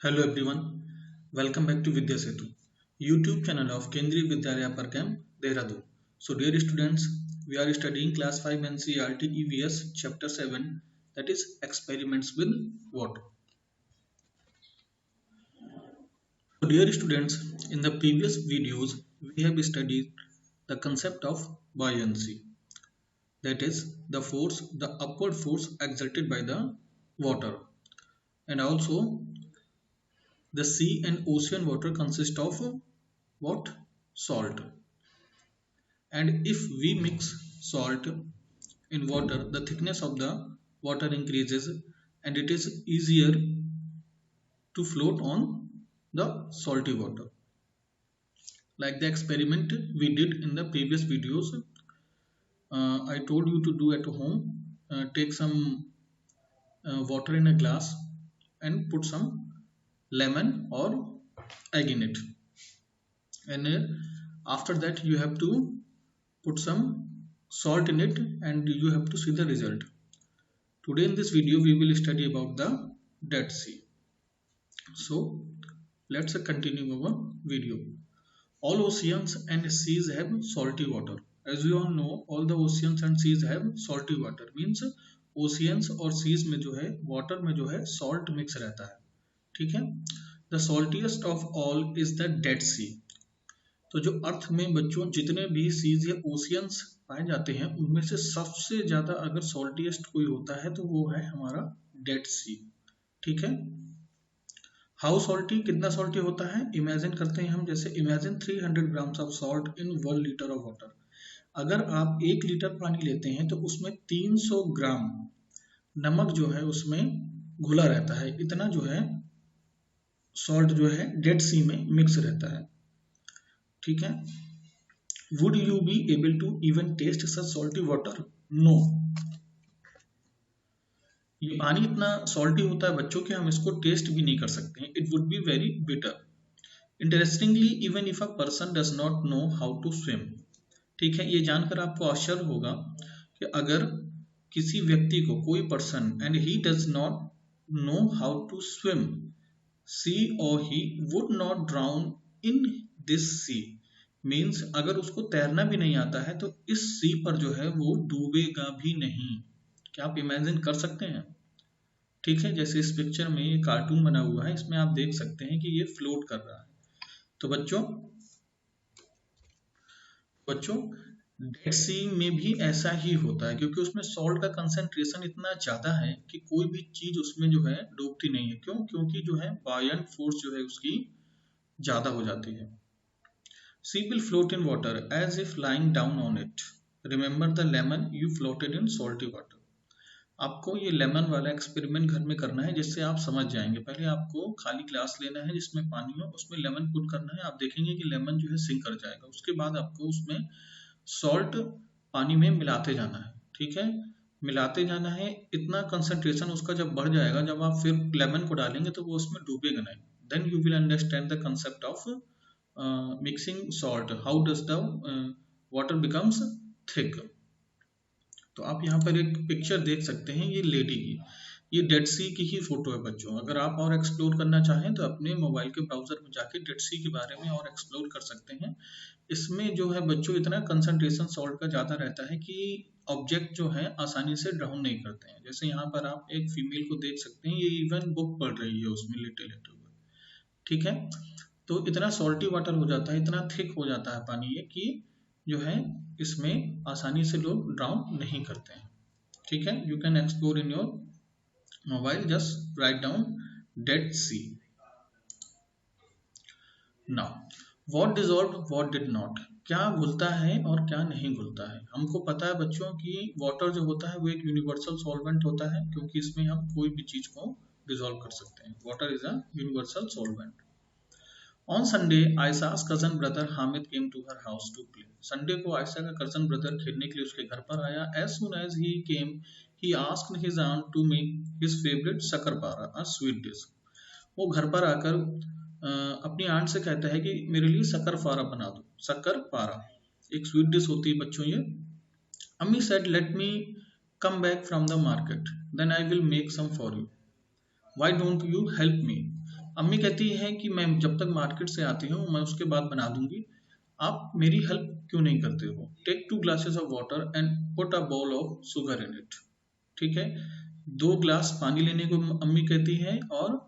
Hello everyone, welcome back to Vidya Setu, YouTube channel of Kendriya Vidyalaya Parkam, Dehradun. So dear students, we are studying class 5 NCERT EVS chapter 7, that is experiments with water. So dear students, in the previous videos we have studied the concept of buoyancy, that is the upward force exerted by the water, and also the sea and ocean water consist of what? Salt. And if we mix salt in water, the thickness of the water increases and it is easier to float on the salty water. Like the experiment we did in the previous videos, I told you to do at home. Take some water in a glass and put some lemon or egg in it. And after that, you have to put some salt in it and you have to see the result. Today in this video we will study about the Dead Sea. So let's continue our video. All oceans and seas have salty water. As we all know, all the oceans and seas have salty water. Means oceans और seas में जो है water में जो है salt mix रहता है. ठीक है. The saltiest of all is the Dead Sea. तो जो अर्थ में बच्चों जितने भी सीज या ओशियंस पाए जाते हैं उनमें से सबसे ज्यादा अगर सॉल्टीएस्ट कोई होता है तो वो है हमारा डेड सी. ठीक है. हाउ सॉल्टी, कितना सॉल्टी होता है? इमेजिन करते हैं हम, जैसे imagine 300 grams of salt in 1 litre of water. अगर आप 1 लीटर पानी लेते हैं तो उसमें 300 ग्राम नमक जो है उसमें घुला रहता है. इतना जो है सॉल्ट जो है डेड सी में मिक्स रहता है. ठीक है. Would you be able to even taste such salty water? No. ये पानी इतना सॉल्टी होता है बच्चों कि हम इसको टेस्ट भी नहीं कर सकते हैं. It would be very bitter. Interestingly even if a person does not know how to swim. ठीक है. ये जानकर आपको आश्चर्य होगा कि अगर किसी व्यक्ति को, कोई person, and he does not know how to swim, see और he would not drown in this sea. Means अगर उसको तैरना भी नहीं आता है तो इस सी पर जो है वो डूबेगा भी नहीं. क्या आप इमेजिन कर सकते हैं? ठीक है. जैसे इस पिक्चर में ये कार्टून बना हुआ है, इसमें आप देख सकते हैं कि ये फ्लोट कर रहा है. तो बच्चों डेड सी में भी ऐसा ही होता है क्योंकि उसमें सॉल्ट का कंसेंट्रेशन इतना ज्यादा है कि कोई भी चीज उसमें जो है डूबती नहीं है. क्यों? क्योंकि जो है बायंट फोर्स जो है उसकी ज्यादा हो जाती है. Sea will float in water as if lying down on it. Remember the lemon you floated in salty water. आपको ये लेमन वाला एक्सपेरिमेंट घर में करना है जिससे आप समझ जाएंगे. पहले आपको खाली ग्लास लेना है जिसमें पानी हो, उसमें लेमन पुट करना है. आप देखेंगे कि लेमन जो है सिंक कर जाएगा. उसके बाद आपको उसमें सॉल्ट पानी में मिलाते जाना है. ठीक है. मिलाते जाना है. इतना कंसंट्रेशन उसका जब बढ़ जाएगा, जब आप फिर लेमन को डालेंगे तो वो उसमें डूबेगा नहीं. Then you will understand the concept of mixing salt. How does the water becomes thick? तो आप यहाँ पर एक पिक्चर देख सकते हैं ये लेडी की. ये डेड सी की ही फोटो है बच्चों. अगर आप और एक्सप्लोर करना चाहें तो अपने मोबाइल के ब्राउजर में जाके डेड सी के बारे में और एक्सप्लोर कर सकते हैं. इसमें जो है बच्चों इतना कंसंट्रेशन सॉल्ट का ज्यादा रहता है कि ऑब्जेक्ट जो है आसानी से ड्राउन नहीं करते हैं. जैसे यहाँ पर आप एक फीमेल को देख सकते हैं, ये इवन बुक पढ़ रही है उसमें लेटे लेटे हुए. ठीक है. तो इतना सॉल्टी वाटर हो जाता है, इतना थिक हो जाता है पानी ये कि जो है इसमें आसानी से लोग ड्राउन नहीं करते हैं. ठीक है. You can explore in your mobile. Just write down dead sea. Now what dissolve what did not. क्या घुलता है और क्या नहीं घुलता है? हमको पता है बच्चों कि वाटर जो होता है वो एक यूनिवर्सल सॉल्वेंट होता है क्योंकि इसमें हम कोई भी चीज को डिसॉल्व कर सकते हैं. Water is a universal solvent. On Sunday, Aisha's cousin brother Hamid came to her house to play. Sunday को आयशा का cousin brother खेलने के लिए उसके घर पर आया. As soon as he came, he asked his aunt to make his favorite shakarpara, a sweet dish. वो घर पर आकर अपनी आंट से कहता है कि मेरे लिए शक्करपारा बना दो. शक्करपारा एक स्वीट डिश होती है बच्चों ये. अम्मी said, let me come back from the market, then I will make some for you. Why don't you help me? अम्मी कहती है कि मैं जब तक मार्केट से आती हूँ मैं उसके बाद बना दूंगी, आप मेरी हेल्प क्यों नहीं करते हो? Take 2 glasses of water and put a bowl of sugar in it. ठीक है, 2 ग्लास पानी लेने को अम्मी कहती है और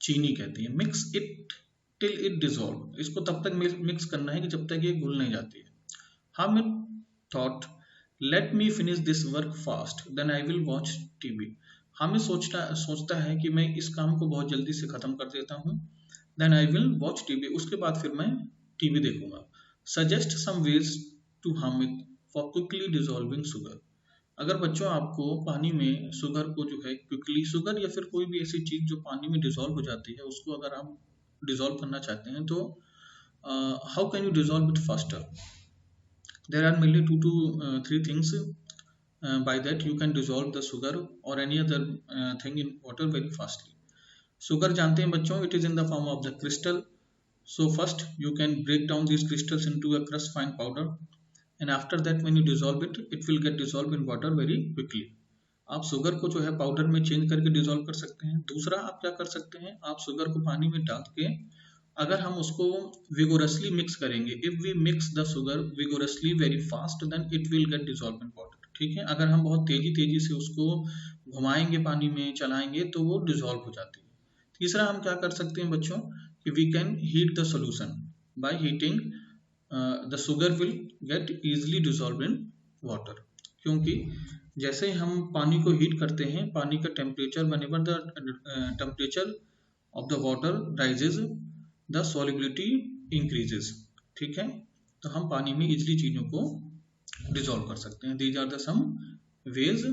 चीनी कहती है। Mix it till it dissolve, इसको तब तक मिक्स करना है कि जब तक ये घुल नहीं जाती है। Hamid thought, let me finish this work fast then I will watch TV. Hamid सोचता है कि मैं इस काम को बहुत जल्दी से खत्म कर देता हूँ, then I will watch TV, उसके बाद फिर मैं टीवी देखूंगा। Suggest some ways to Hamid for quickly dissolving sugar. अगर बच्चों आपको पानी में शुगर को जो है क्विकली, शुगर या फिर कोई भी ऐसी चीज जो पानी में डिजॉल्व हो जाती है उसको अगर आप डिजॉल्व करना चाहते हैं तो how can you dissolve it faster? There are mainly 2 to 3 things by that you can dissolve the sugar or any other thing in water very fastly. Sugar जानते हैं बच्चों, it is in the form of the crystal. So first you can break down these crystals into a crushed fine powder, and after that when you dissolve it, it will get dissolved in water very quickly. आप sugar को जो है powder में change करके dissolve कर सकते हैं। दूसरा आप क्या कर सकते हैं, आप शुगर को पानी में डाल के अगर हम उसको विगोरसली मिक्स करेंगे, if we mix the sugar vigorously very fast then it will get dissolve in water. ठीक है, अगर हम बहुत तेजी तेजी से उसको घुमाएंगे पानी में चलाएंगे तो वो डिजोल्व हो जाती है। तीसरा हम क्या कर सकते हैं बच्चों कि we can heat the solution by heating the sugar will get easily dissolve in water. क्योंकि जैसे हम पानी को हीट करते हैं, पानी का temperature whenever the temperature of the water rises the solubility increases. ठीक है, तो हम पानी में इजीली चीजों को डिजोल्व कर सकते हैं। These are the some ways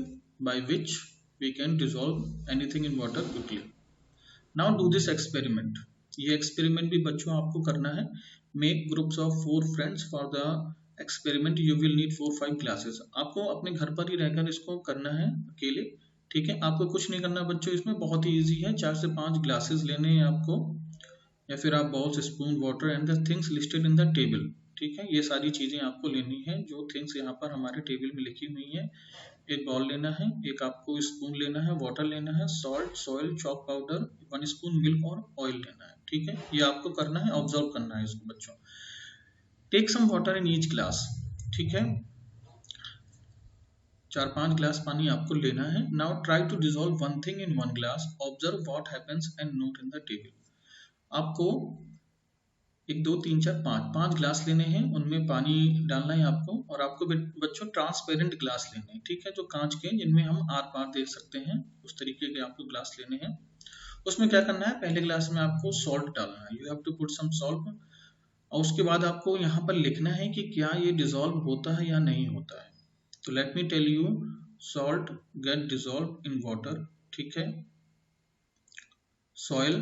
by which we can dissolve anything in water quickly. Now do this experiment. ये एक्सपेरिमेंट भी बच्चों आपको करना है। Make groups of 4 friends for the experiment, you will need 4-5 glasses. आपको अपने घर पर ही रहकर इसको करना है अकेले। ठीक है, आपको कुछ नहीं करना बच्चों, इसमें बहुत ही इजी है। 4 से 5 ग्लासेस लेने हैं आपको, या फिर आप bowls, spoon, water and the things listed in the table. ठीक है, ये सारी चीजें आपको लेनी है जो थिंग्स यहाँ पर हमारे टेबल में लिखी हुई है। एक बाउल लेना है, एक आपको स्पून लेना है, वाटर लेना है, salt, soil, chalk powder, 1 spoon milk और ऑयल लेना है। ठीक है, ये आपको करना है, ऑब्जर्व करना है इसको बच्चों। Take some water in each glass. ठीक है, 4-5 ग्लास पानी आपको लेना है। Now try to dissolve one thing in 1 glass, observe what happens and note in the table. आपको 1 2 3 4 5 ग्लास लेने हैं, उनमें पानी डालना है आपको, और आपको बच्चों ट्रांसपेरेंट ग्लास लेने हैं। ठीक है, जो कांच के जिनमें हम आर पार देख सकते हैं, उस तरीके के आपको ग्लास लेने हैं। उसमें क्या करना है, पहले ग्लास में आपको सॉल्ट डालना है, you have to put some salt, और उसके बाद आपको यहाँ पर लिखना है कि क्या ये डिजोल्व होता है या नहीं होता है। तो let me tell you, salt get dissolve in water. ठीक है, सॉइल,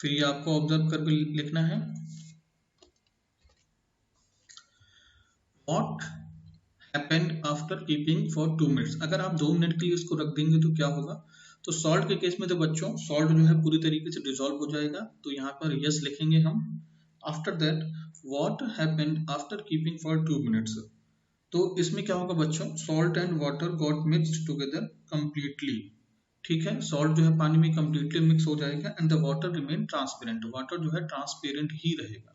फिर ये आपको ऑब्जर्व करके लिखना है। What happened after keeping for 2 minutes? अगर आप 2 मिनट के लिए इसको रख देंगे तो क्या होगा? तो सॉल्ट के केस में तो बच्चों सॉल्ट जो है पूरी तरीके से डिजोल्व हो जाएगा, तो यहाँ पर यस लिखेंगे हम। After that what happened after keeping for 2 minutes, तो इसमें क्या होगा बच्चों, salt and water got mixed together completely. ठीक है, सॉल्ट जो है पानी में कंप्लीटली मिक्स हो जाएगा and the water remain transparent, water जो है ट्रांसपेरेंट ही रहेगा।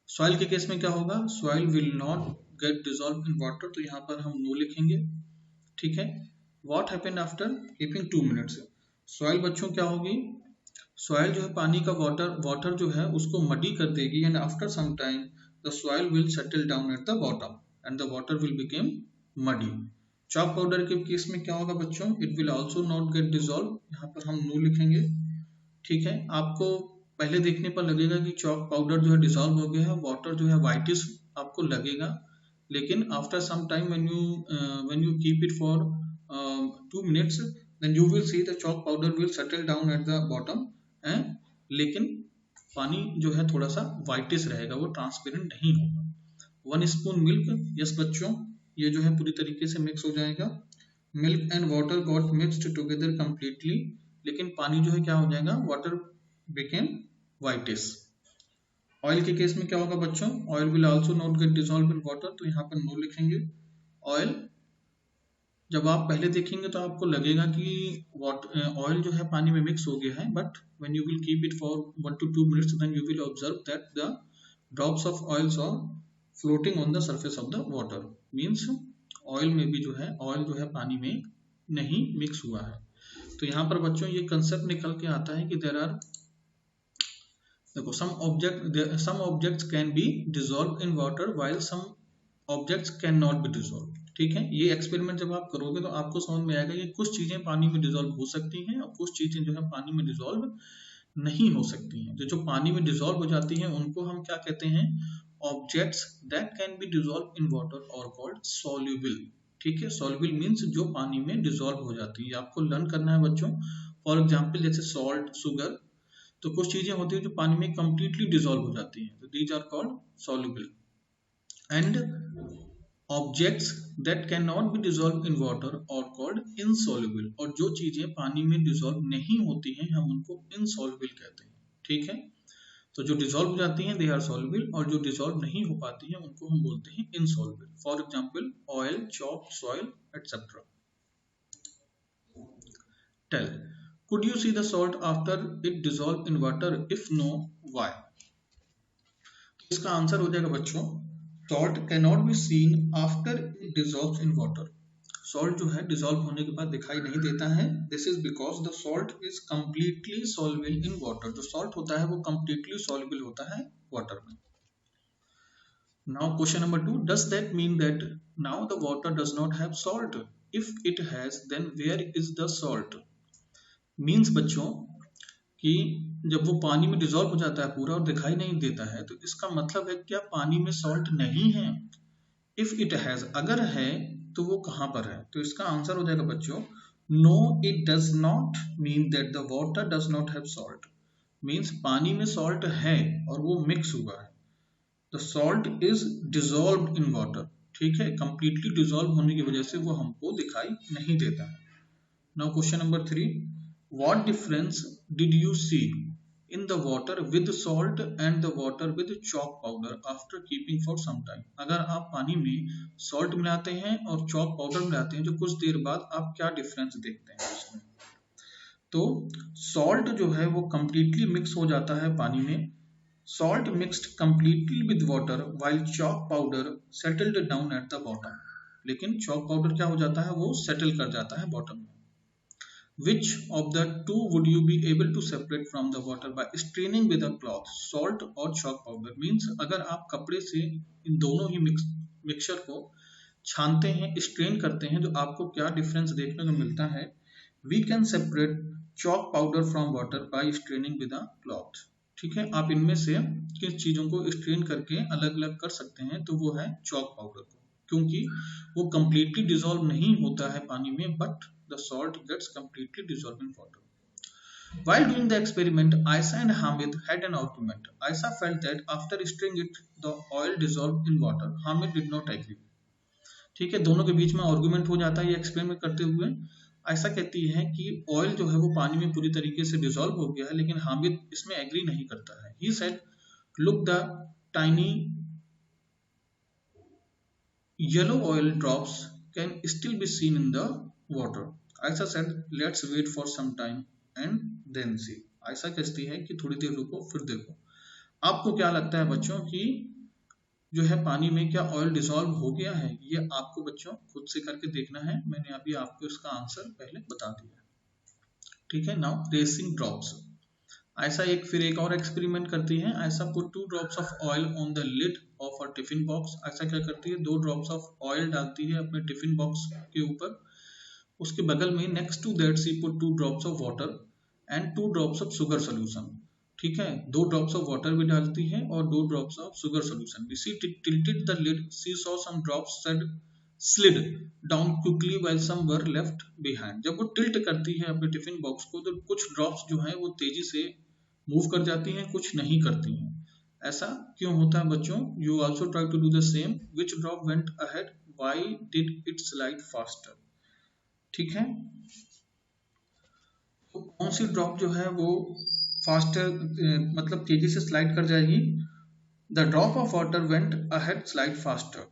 सॉइल के केस में क्या होगा, soil will not get dissolve in water, तो यहाँ पर हम नो लिखेंगे। ठीक है, what happened after keeping 2 minutes, soil बच्चों क्या होगी, सॉइल जो है पानी का वाटर जो है उसको मडी कर देगी, and after some time the soil will settle down at the bottom and the water will became muddy. Chalk powder के केस में क्या होगा बच्चों, it will also not get dissolve, यहाँ पर हम नो लिखेंगे। ठीक है, आपको पहले देखने पर लगेगा कि चॉक पाउडर जो है डिसॉल्व हो गया है, वाटर जो है व्हाइटिश आपको लगेगा, लेकिन after some time when you keep it for 2 minutes then you will see the chalk powder will settle down at the bottom, लेकिन पानी जो है थोड़ा सा व्हाइटिश रहेगा, वो ट्रांसपेरेंट नहीं होगा। 1 स्पून मिल्क, यस बच्चों, ये जो है पूरी तरीके से मिक्स हो जाएगा। Milk and water got mixed together completely, लेकिन पानी जो है क्या हो जाएगा, वाटर बिकेम व्हाइटिश। ऑयल के केस में क्या होगा बच्चों, oil will also not gate dissolve in water, तो यहाँ पर नो लिखेंगे। ऑयल जब आप पहले देखेंगे तो आपको लगेगा कि ऑयल जो है पानी में मिक्स हो गया है, but when you will keep it for 1 to 2 minutes then you will observe that the drops of oils are floating on the surface of the water. Means oil में भी जो है ऑयल जो है पानी में नहीं मिक्स हुआ है। तो यहाँ पर बच्चों ये कंसेप्ट निकल के आता है कि देयर आर, देखो, some objects can be dissolved in water while some objects can not be dissolved। ठीक है, ये एक्सपेरिमेंट जब आप करोगे तो आपको समझ में आएगा कि कुछ चीजें पानी में डिजोल्व हो सकती हैं और कुछ चीजें जो है पानी में डिजोल्व नहीं हो सकती हैं। जो पानी में डिजोल्व हो जाती हैं उनको हम क्या कहते हैं? Objects that can be dissolve in water are called soluble. ठीक है, सॉल्युबल मीन्स जो पानी में डिजोल्व हो जाती है। आपको लर्न करना है बच्चों। फॉर एग्जाम्पल जैसे सॉल्ट, शुगर, तो कुछ चीजें होती है जो पानी में कंप्लीटली डिजोल्व हो जाती हैं, तो these are called soluble. And objects that can not be dissolve in water are called insoluble. और जो चीजें पानी में डिजोल्व नहीं होती हैं हम उनको इनसॉल्युबल कहते हैं। ठीक है, तो जो डिजोल्व हो जाती हैं दे आर सॉल्युबल और जो डिजोल्व नहीं हो पाती हैं उनको हम बोलते हैं insoluble. For example oil, chalk, soil etcetera. Tell, could you see the salt after it dissolve in water? If no, why? तो इसका आंसर हो जाएगा बच्चों, salt cannot be seen after it dissolves in water। salt जो है dissolve होने के बाद दिखाई नहीं देता है। This is because the salt is completely soluble in water। जो salt होता है वो completely soluble होता है water में। Now question number 2, does that mean that now the water does not have salt? If it has, then where is the salt? Means बच्चों कि जब वो पानी में डिजोल्व हो जाता है पूरा और दिखाई नहीं देता है तो इसका मतलब है क्या पानी में सॉल्ट नहीं है? इफ इट हैज, अगर है तो वो कहां पर है? तो इसका आंसर हो जाएगा बच्चों, no it does not mean that the water does not have salt. Means पानी में सॉल्ट है और वो मिक्स हुआ है। The salt is dissolved in water. ठीक है, कंप्लीटली डिजोल्व होने की वजह से वो हमको दिखाई नहीं देता है। Now question number 3, what difference did you see in the water with salt and the water with chalk powder after keeping for some time? अगर आप पानी में सॉल्ट मिलाते हैं और चॉक पाउडर मिलाते हैं तो कुछ देर बाद आप क्या डिफरेंस देखते हैं उसमें? तो सॉल्ट जो है वो कंप्लीटली मिक्स हो जाता है पानी में। Salt mixed completely with water while chalk powder settled down at the bottom। लेकिन चॉक पाउडर क्या हो जाता है? वो सेटल कर जाता है बॉटम में। Which of the two would you be able to separate from the water by straining with a cloth? Salt or chalk powder? Means अगर आप कपड़े से इन दोनों ही मिक्सचर को छानते हैं, स्ट्रेन करते हैं, तो आपको क्या डिफरेंस देखने को मिलता है? We can separate chalk powder from water by straining with a cloth। ठीक है, आप इनमें से किस चीजों को स्ट्रेन करके अलग अलग कर सकते हैं? तो वो है चॉक पाउडर को, क्योंकि वो कंप्लीटली डिजोल्व नहीं होता है पानी में, but the salt gets completely dissolved in water. While doing the experiment, Aisa and Hamid had an argument. Aisa felt that after stirring it, the oil dissolved in water. Hamid did not agree. ठीक है, दोनों के बीच में argument हो जाता है ये experiment करते हुए। ऐसा कहती है कि ऑयल जो है वो पानी में पूरी तरीके से डिसॉल्व हो गया है, लेकिन हामिद इसमें एग्री नहीं करता है। He said, look the tiny yellow oil drops can still be seen in the water. ऐसा said, let's wait for some time and then see. ऐसा कहती है कि थोड़ी देर रुको फिर देखो। आपको क्या लगता है बच्चों कि जो है पानी में क्या ऑयल डिसॉल्व हो गया है? ये आपको बच्चों खुद से करके देखना है। मैंने अभी आपको इसका आंसर पहले बता दिया। ठीक है, नाउ रेसिंग ड्रॉप्स। ऐसा फिर एक और एक्सपेरिमेंट करती है। ऐसा put 2 drops of oil on the lid of a tiffin box. ऐसा क्या करती है, 2 ड्रॉप्स ऑफ ऑयल डालती है अपने टिफिन बॉक्स के ऊपर। उसके बगल में next to that she put 2 drops of water and 2 drops of sugar solution. ठीक है, 2 ड्रॉप्स ऑफ वाटर भी डालती है और 2 ड्रॉप्स ऑफ शुगर सोल्यूशन भी। She tilted the lid, she saw some drops slid down quickly while some were left behind। जब वो tilt करती है अपने टिफिन बॉक्स को तो कुछ ड्रॉप्स जो है वो तेजी से मूव कर जाती हैं, कुछ नहीं करती हैं। ऐसा क्यों होता है बच्चों? You also try to do the same। Which drop went ahead? Why did it slide faster? ठीक है, तो कौन सी ड्रॉप जो है वो फास्टर मतलब तेजी से स्लाइड कर जाएगी? The drop of water went ahead slide faster.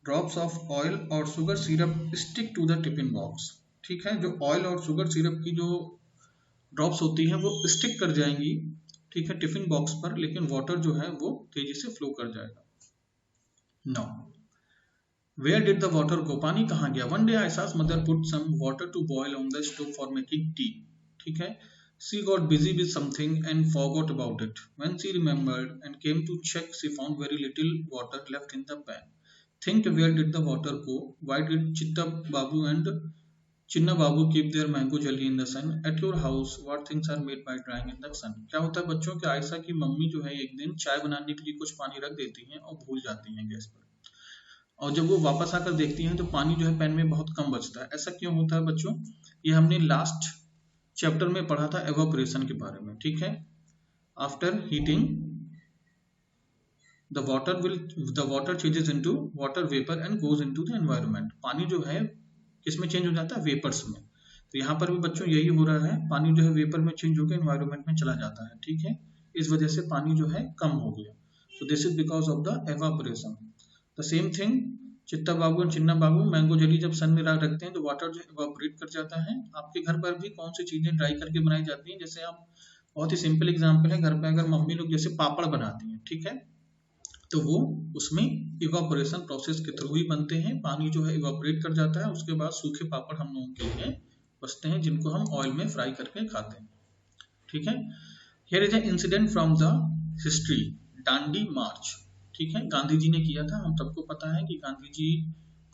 Drops of oil और sugar syrup stick to the tiffin box. ठीक है, जो ऑयल और शुगर सिरप की जो ड्रॉप्स होती हैं वो स्टिक कर जाएंगी, ठीक है, टिफिन बॉक्स पर, लेकिन वाटर जो है वो तेजी से फ्लो कर जाएगा। No, where did the water go, पानी कहाँ गया? One day Ayesha's mother put some water to boil on the stove for making tea। ठीक है, she got busy with something and forgot about it। When she remembered and came to check, she found very little water left in the pan। Think, where did the water go? Why did Chitta Babu and Chinna Babu keep their mango jelly in the sun? At your house, what things are made by drying in the sun? क्या होता है बच्चों कि आयशा की mummy जो है एक दिन चाय बनाने के लिए कुछ पानी रख देती हैं और भूल जाती हैं गैस पर, और जब वो वापस आकर देखती हैं तो पानी जो है पैन में बहुत कम बचता है। ऐसा क्यों होता है बच्चों? ये हमने लास्ट चैप्टर में पढ़ा था एवापोरेशन के बारे में। ठीक है, after heating the water changes into water vapour and goes into the environment. पानी जो है किसमें चेंज हो जाता है? वेपर्स में। तो यहाँ पर भी बच्चों यही हो रहा है, पानी जो है वेपर में चेंज होकर एनवायरनमेंट में चला जाता है। ठीक है, इस वजह से पानी जो है कम हो गया। So this is because of the evaporation. The same thing, चित्ता बाबू और चिन्ना बाबू मैंगो जेली जब सन में रखते हैं तो वाटर जो इवापोरेट कर जाता है। आपके घर पर भी कौन सी चीजें ड्राई करके बनाई जाती हैं? जैसे आप, बहुत ही सिंपल एग्जांपल है, घर पे अगर मम्मी लोग जैसे पापड़ बनाती हैं, ठीक है, तो वो उसमें इवापोरेशन प्रोसेस के थ्रू ही बनते हैं। पानी जो है इवापोरेट कर जाता है, उसके बाद सूखे पापड़ हम लोगों के लिए बचते हैं जिनको हम ऑयल में फ्राई करके खाते हैं। ठीक है, here is an incident from the history, Dandi march. ठीक है, गांधी जी ने किया था। हम सबको पता है कि गांधी जी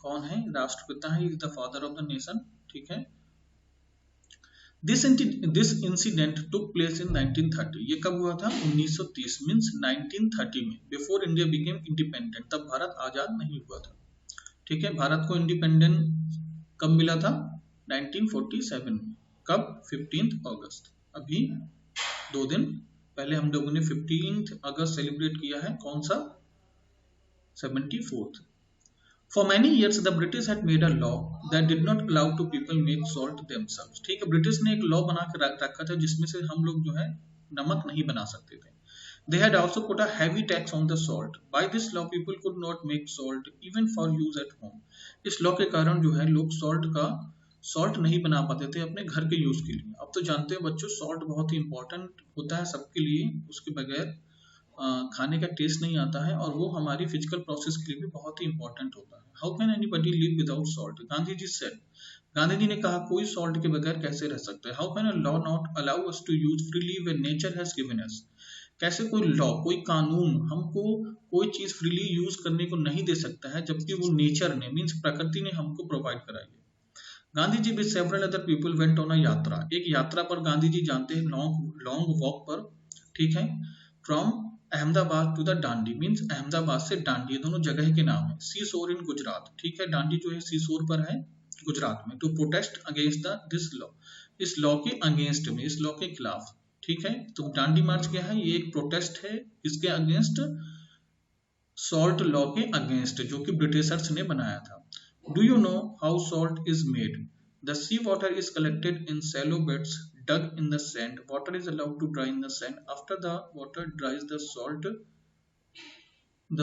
कौन है, राष्ट्रपिता है, is the father of the nation. ठीक है, this incident took place in 1930। ये कब हुआ था? 1930 मीन्स 1930 में, बिफोर इंडिया बिकेम इंडिपेंडेंट। तब भारत आजाद नहीं हुआ था। ठीक है, भारत को इंडिपेंडेंट कब मिला था? 1947 में। कब? 15 अगस्त। अभी 2 दिन पहले हम लोगों ने 15 अगस्त सेलिब्रेट किया है। कौन सा? 74th। For many years the British had made a law that did not allow to people make salt themselves। ठीक है, ब्रिटिश ने एक लॉ बना के रखा था जिसमें से हम लोग जो है नमक नहीं बना सकते थे। They had also put a heavy tax on the salt। By this law people could not make salt even for use at home। इस लॉ के कारण जो है लोग सॉल्ट नहीं बना पाते थे अपने घर के यूज के लिए। अब तो जानते हो बच्चों, सॉल्ट बहुत ही इंपॉर्टेंट होता है सबके लिए, उसके बगैर खाने का टेस्ट नहीं आता है, और वो हमारी फिजिकल प्रोसेस के लिए भी बहुत ही इंपॉर्टेंट होता है। How can anybody live without salt? Gandhi ji said, Gandhi ji ने कहा कोई सॉल्ट के बगैर कैसे रह सकता है। How can a law not allow us to use freely when nature has given us? कैसे कोई लॉ, कोई कानून हमको कोई चीज फ्रीली यूज करने को नहीं दे सकता है जबकि वो नेचर ने, मीन्स प्रकृति ने हमको प्रोवाइड कराई है। Gandhi ji with several other people went on a यात्रा। एक यात्रा पर गांधी जी जानते हैं, लॉन्ग वॉक पर। ठीक है, from Ahmedabad to the Dandi, means Ahmedabad से डांडी, दोनों जगह के नाम है। सी शोर इन गुजरात। ठीक है, डांडी जो है सी शोर पर है गुजरात में। To protest against this law, इस लॉ के अगेंस्ट में, इस लॉ के खिलाफ। ठीक है, तो डांडी मार्च क्या है? ये एक प्रोटेस्ट है इसके अगेंस्ट, सॉल्ट लॉ के अगेंस्ट, जो कि ब्रिटिशर्स ने बनाया था। Do you know how salt is made? The sea water is collected in shallow beds dug in the sand। Water is allowed to dry in the sand। After the water dries, the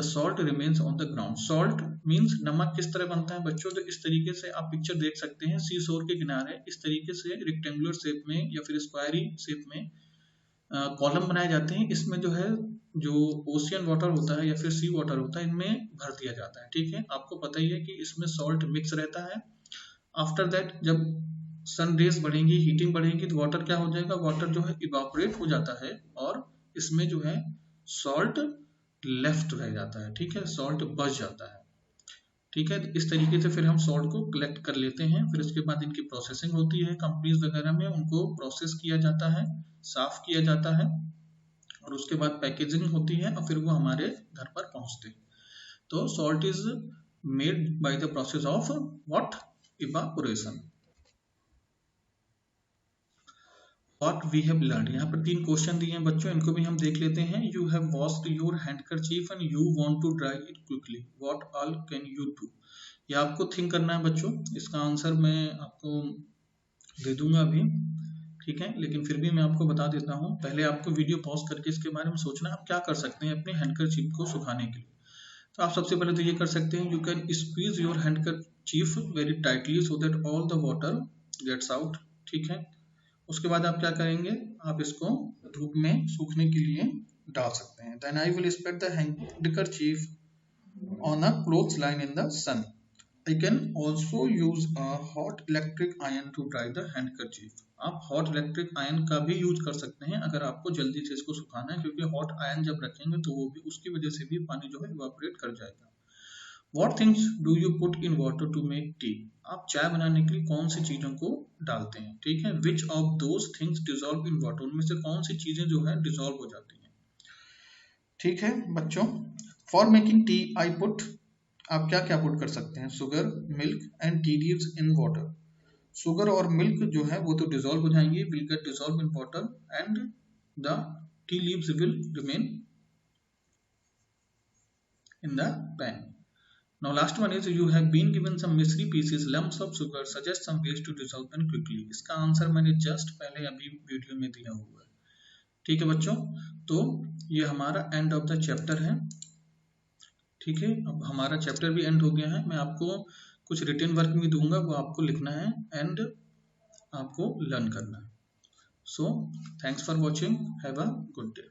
salt remains on the ground। Salt means नमक। किस तरह बनता है बच्चों? तो इस तरीके से आप पिक्चर देख सकते हैं, सी शोर के किनारे इस तरीके से रेक्टेंगुलर शेप में या फिर स्क्वायरी शेप में कॉलम बनाए जाते हैं। इसमें जो है, जो ओशियन वाटर होता है या फिर सी वाटर होता है, इनमें भर दिया जाता है। ठीक है, आपको पता ही है कि इसमें सॉल्ट मिक्स रहता है। आफ्टर दैट जब सन रेज बढ़ेंगी, हीटिंग बढ़ेगी, तो वाटर क्या हो जाएगा? वाटर जो है इवापोरेट हो जाता है और इसमें जो है सॉल्ट लेफ्ट रह जाता है। ठीक है, सॉल्ट बच जाता है। ठीक है, इस तरीके से फिर हम सॉल्ट को कलेक्ट कर लेते हैं। फिर उसके बाद इनकी प्रोसेसिंग होती है कंपनीज वगैरह में, उनको प्रोसेस किया जाता है, साफ किया जाता है, और उसके बाद पैकेजिंग होती है और फिर वो हमारे घर पर पहुंचते हैं। तो salt is made by the process of what? Evaporation. What we have learned, यहाँ पर 3 क्वेश्चन दिए हैं बच्चों, इनको भी हम देख लेते हैं। You have washed your handkerchief and you want to dry it quickly। What all can you do? ये आपको थिंक करना है बच्चों। इसका आंसर मैं आपको दे दूंगा अभी, ठीक है, लेकिन फिर भी मैं आपको बता देता हूँ। पहले आपको वीडियो पॉज करके इसके बारे में सोचना है आप क्या कर सकते हैं अपने हैंडकरचीफ को सुखाने के लिए। तो आप सबसे पहले तो ये कर सकते हैं, you can squeeze your handkerchief very tightly so that all the water gets out. ठीक है, उसके बाद आप क्या करेंगे, आप इसको धूप में सूखने के लिए डाल सकते हैं। Then I will spread the handkerchief on a clothesline in the sun. I can also use a hot electric iron to dry the handkerchief. आप hot electric iron का भी यूज कर सकते हैं अगर आपको जल्दी से इसको सुखाना है, क्योंकि hot iron जब रखेंगे तो वो भी उसकी वजह से भी पानी जो है evaporate कर जाएगा। What things do you put in water to make tea? आप चाय बनाने के लिए कौन सी चीजों को डालते हैं? ठीक है, which of those things dissolve in water? उनमें से कौन सी चीजें जो है डिजोल्व हो जाती हैं। ठीक है बच्चों, for making T I put, आप क्या क्या पुट कर सकते हैं, sugar, milk and tea leaves in water. Sugar और मिल्क जो है वो तो डिजोल्व हो जाएंगे, will get dissolve in water and the tea leaves will remain in the pan. Now last one is you have been given some mystery pieces, lumps of sugar, suggest some ways to dissolve them quickly। इसका answer मैंने just पहले अभी video में दिया हुआ है। ठीक है बच्चों, तो ये हमारा एंड ऑफ द चैप्टर है। ठीक है, अब हमारा चैप्टर भी एंड हो गया है। मैं आपको कुछ रिटन वर्क भी दूंगा, वो आपको लिखना है एंड आपको लर्न करना है। So thanks for watching, have a good day.